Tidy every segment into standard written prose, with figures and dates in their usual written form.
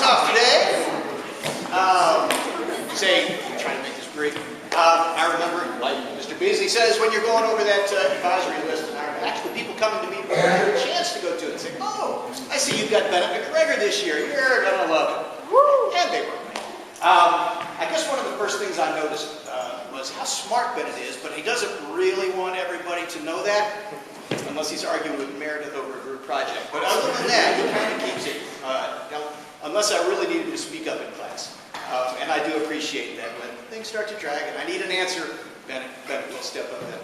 off today. Trying to make this brief. I remember, like Mr. Beasley says, when you're going over that advisory list, and actually people coming to me with a chance to go to it and say, oh, I see you've got Bennett MacGregor this year. You're going to love it. Woo! And they were. I guess one of the first things I noticed was how smart Bennett is, but he doesn't really want everybody to know that, unless he's arguing with Meredith over a group project. But other than that, he kind of keeps it, unless I really need him to speak up in class. And I do appreciate that when things start to drag and I need an answer, Bennett will step up then.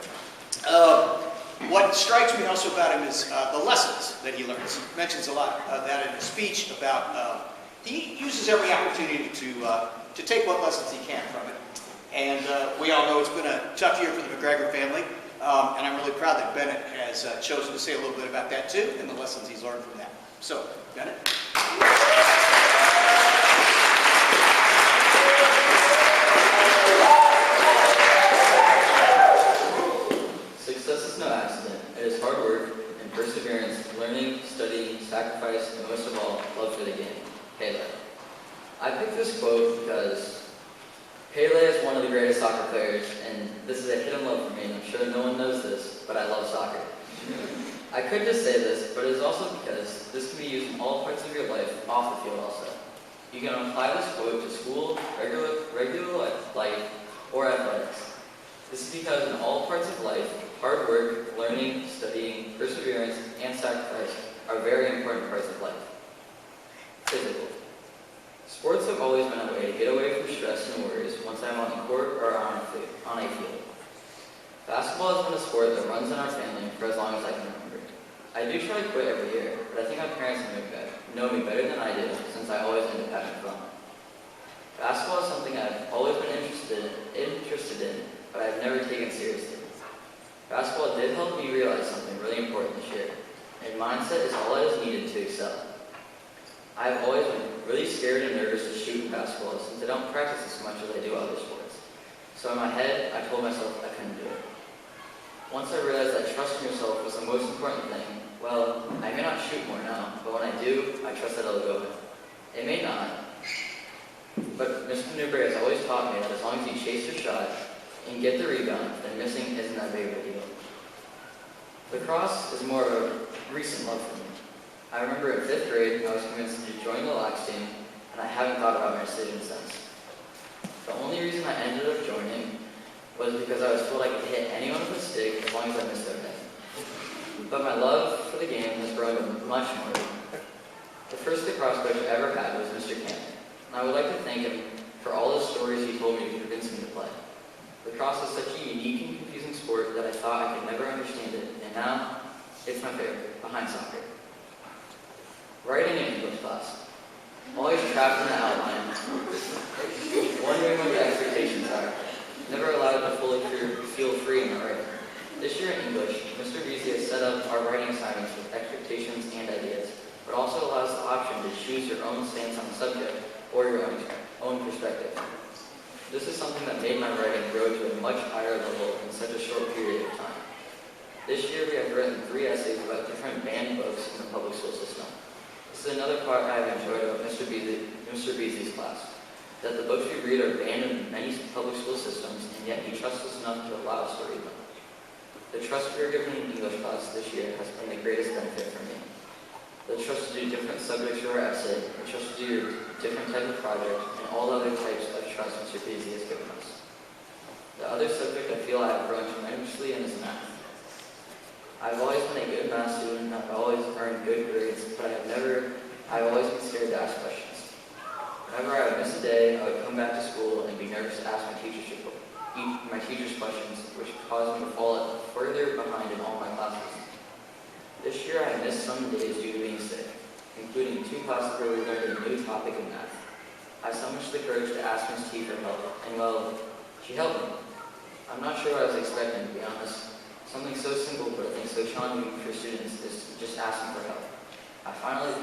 What strikes me also about him is the lessons that he learns. He mentions a lot of that in his speech about he uses every opportunity to take what lessons he can from it. And we all know it's been a tough year for the MacGregor family. And I'm really proud that Bennett has chosen to say a little bit about that too and the lessons he's learned from that. So, Bennett. Success is no accident. It is hard work and perseverance, learning, studying, sacrifice, and most of all, love for the game. Pele. I picked this quote because Pele is one of the greatest soccer players, and this is a hidden love for me, and I'm sure no one knows this, but I love soccer. I could just say this, but it is also because this can be used in all parts of your life, off the field also. You can apply this quote to school, regular life, or athletics. This is because in all parts of life, hard work, learning, studying, perseverance, and sacrifice are very important parts of life. Physical. Sports have always been a way to get away from stress and worries once I'm on the court or on a field. Basketball has been a sport that runs in our family for as long as I can remember. I do try to quit every year, but I think my parents know me better than I do since I always end up having fun. Basketball is something I've always been interested in, but I've never taken seriously. Basketball did help me realize something really important this year, and mindset is all that is needed to excel. I've always been really scared and nervous to shoot in basketball since I don't practice as much as I do other sports. So in my head, I told myself I couldn't do it. Once I realized that trusting yourself was the most important thing, well, I may not shoot more now, but when I do, I trust that it'll go in. It may not, but Mr. Newberry has always taught me that as long as you chase your shot and get the rebound, then missing isn't that big of a deal. Lacrosse is more of a recent love for me. I remember in 5th grade, I was convinced to join the Lacrosse team, and I haven't thought about my decision since. The only reason I ended up joining was because I was told I could hit anyone with a stick as long as I missed their head. But my love for the game has grown much more. The first lacrosse coach I ever had was Mr. Campbell, and I would like to thank him for all the stories he told me to convince me to play. Lacrosse is such a unique and confusing sport that I thought I could never understand it, and now it's my favorite, behind soccer. Writing in English class. Always trapped in the outline, wondering what the expectations are. Never allowed to fully feel free in my writing. This year in English, Mr. Beasley has set up our writing assignments with expectations and ideas, but also allows the option to choose your own stance on the subject or your own perspective. This is something that made my writing grow to a much higher level in such a short period of time. This year we have written 3 essays about different banned books in the public school system. This is another part I have enjoyed about Mr. Beasley's class, that the books we read are banned in many public school systems, and yet he trusts us enough to allow us to read them. The trust we are given in English class this year has been the greatest benefit for me. The trust to do different subjects for our essay, the trust to do different type of project, and all other types of trust Mr. Beasley has given us. The other subject I feel I have grown tremendously in is math. I've always been a good math student, and I've always earned good grades, but I've always been scared to ask questions. Whenever I would miss a day, I would come back to school and be nervous to ask my teacher's questions, which caused me to fall further behind in all my classes. This year I missed some days due to being sick, including 2 classes where we learned a new topic in math. I summoned the courage to ask Ms. T for help, and well, she helped me. I'm not sure what I was expecting, to be honest. Something so simple, but I think so challenging for students is just asking for help. I finally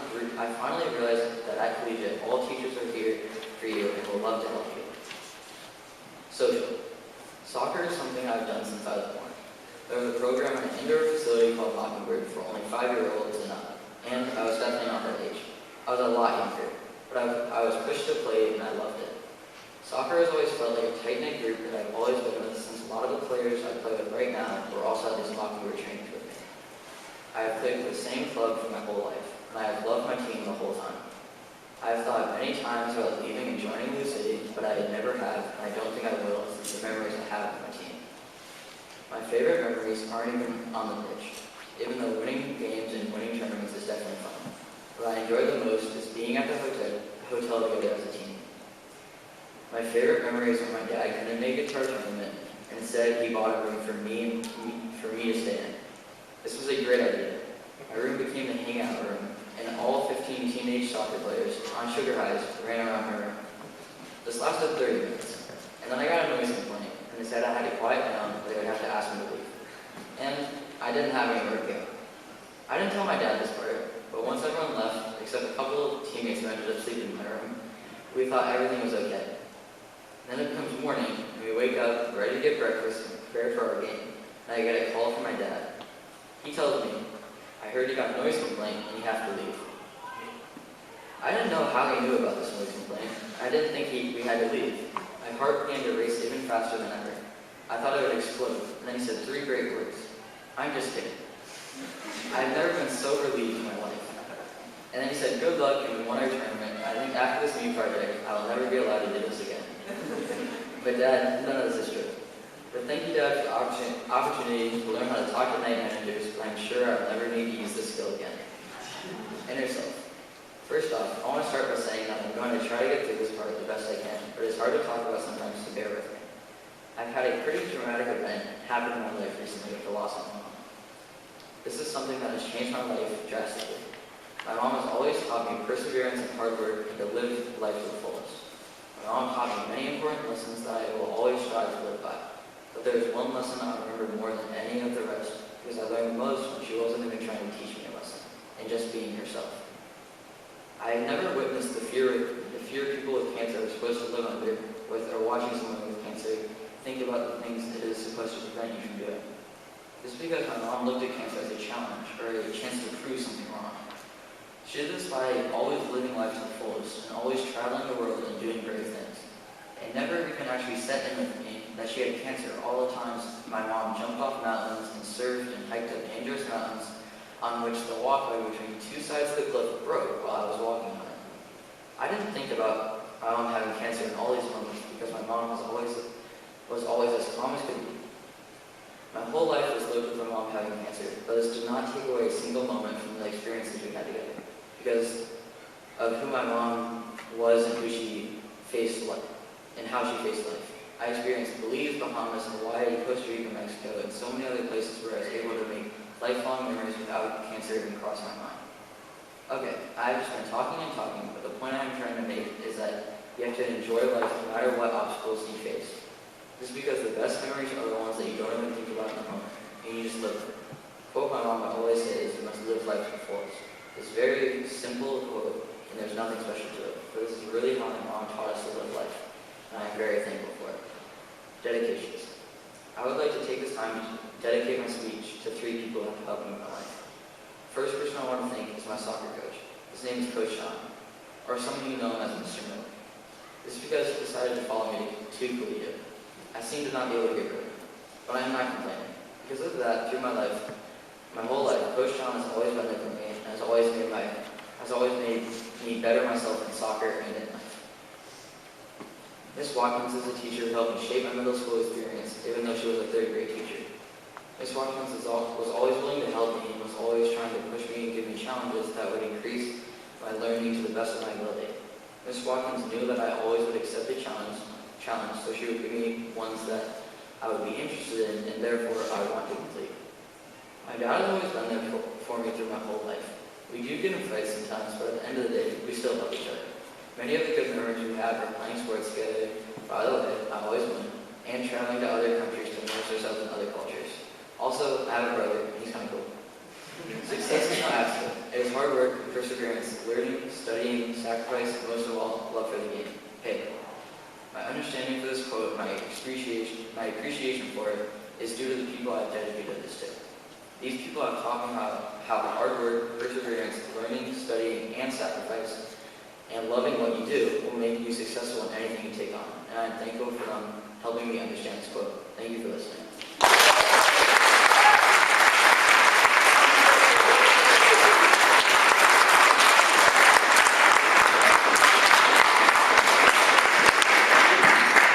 realized that at Collegiate, all teachers are here for you and will love to help you. Social. Soccer is something I've done since I was born. There was a program in an indoor facility called MacGregor for only 5-year-olds and up, and I was definitely not that age. I was a lot younger. but I was pushed to play and I loved it. Soccer has always felt like a tight-knit group that I've always been with, since a lot of the players I play with right now were also at these MacGregor trainings with me. I have played for the same club for my whole life, and I have loved my team the whole time. I have thought many times about leaving and joining Blue City, but I never have, and I don't think I will, since the memories I have with my team. My favorite memories aren't even on the pitch, even though winning games and winning tournaments is definitely fun. What I enjoy the most is being at the hotel together as a team. My favorite memory is when my dad couldn't make it to our tournament, and instead he bought a room for me to stay in. This was a great idea. My room became the hangout room, and all 15 teenage soccer players on sugar highs ran around my room. This lasted 30 minutes, and then I got a noise complaint, and they said I had to quiet down or they would have to ask me to leave. And I didn't have anywhere to go. I didn't tell my dad this part, but once everyone left, except a couple of teammates who ended up sleeping in my room, we thought everything was okay. Then it becomes morning, and we wake up, ready to get breakfast and prepare for our game, and I get a call from my dad. He tells me, "I heard you got a noise complaint and you have to leave." I didn't know how he knew about this noise complaint. I didn't think we had to leave. My heart began to race even faster than ever. I thought it would explode, and then he said 3 great words. "I'm just kidding." I've never been so relieved in my life. And then he said, "Good luck, and we won our tournament. I think after this new project, I will never be allowed to do this again." But Dad, none of this is true. But thank you, Dad, for the opportunity to learn how to talk to night managers, but I'm sure I'll never need to use this skill again. Inner self. First off, I want to start by saying that I'm going to try to get through this part the best I can, but it's hard to talk about sometimes, so bear with me. I've had a pretty dramatic event happen in my life recently with the loss of my mom. This is something that has changed my life drastically. My mom has always taught me perseverance and hard work and to live life to the fullest. My mom taught me many important lessons that I will always strive to live by. But there is one lesson I remember more than any of the rest, because I learned most when she wasn't even trying to teach me a lesson, and just being herself. I have never witnessed the fear people with cancer are supposed to live under, or watching someone with cancer think about the things it is supposed to prevent you from doing. This is because my mom looked at cancer as a challenge, or a chance to prove something wrong. She did this by always living life to the fullest, and always traveling the world and doing great things. It never even actually set in with me that she had cancer all the times my mom jumped off mountains and surfed and hiked up dangerous mountains on which the walkway between 2 sides of the cliff broke while I was walking on it. I didn't think about my mom having cancer in all these moments because my mom was always as calm as could be. My whole life was lived with my mom having cancer, but this did not take away a single moment from the experiences we had together, because of who my mom was and who she faced life, and how she faced life. I experienced Belize, Bahamas, Hawaii, Costa Rica, Mexico, and so many other places where I was able to make lifelong memories without cancer even crossing my mind. Okay, I've just been talking and talking, but the point I'm trying to make is that you have to enjoy life no matter what obstacles you face. This is because the best memories are the ones that you don't even think about in the moment, and you just live them. Quote my mom always says, "You must live life to the fullest." It's very simple quote, and there's nothing special to it, but this is really how my mom taught us to live life, and I'm very thankful for it. Dedications. I would like to take this time to dedicate my speech to 3 people who have helped me in my life. First person I want to thank is my soccer coach. His name is Coach Sean, or some of you know him as Mr. Miller. This is because he decided to follow me to collegiate. I seem to not be able to get rid of him, but I am not complaining. Because of that, through my life, my whole life, Coach Sean has always been there for me, and has always made me better myself in soccer and in life. Miss Watkins is a teacher who helped me shape my middle school experience, even though she was a 3rd grade teacher. Miss Watkins was always willing to help me and was always trying to push me and give me challenges that would increase my learning to the best of my ability. Miss Watkins knew that I always would accept a challenge, so she would give me ones that I would be interested in and therefore I would want to complete. My dad has always been there for me through my whole life. We do get in fights sometimes, but at the end of the day, we still love each other. Many of the good memories we have are playing sports together, by the way, I always win, and traveling to other countries to immerse ourselves in other cultures. Also, I have a brother, and he's kind of cool. Success is no accident. It is hard work, perseverance, learning, studying, sacrifice, and most of all, love for the game. Hey, my understanding for this quote, my appreciation for it, is due to the people I've dedicated this to. These people have taught me how hard work, perseverance, learning, studying, and sacrifice, and love loving what you do will make you successful in anything you take on. And I'm thankful for them helping me understand this quote. Thank you for listening.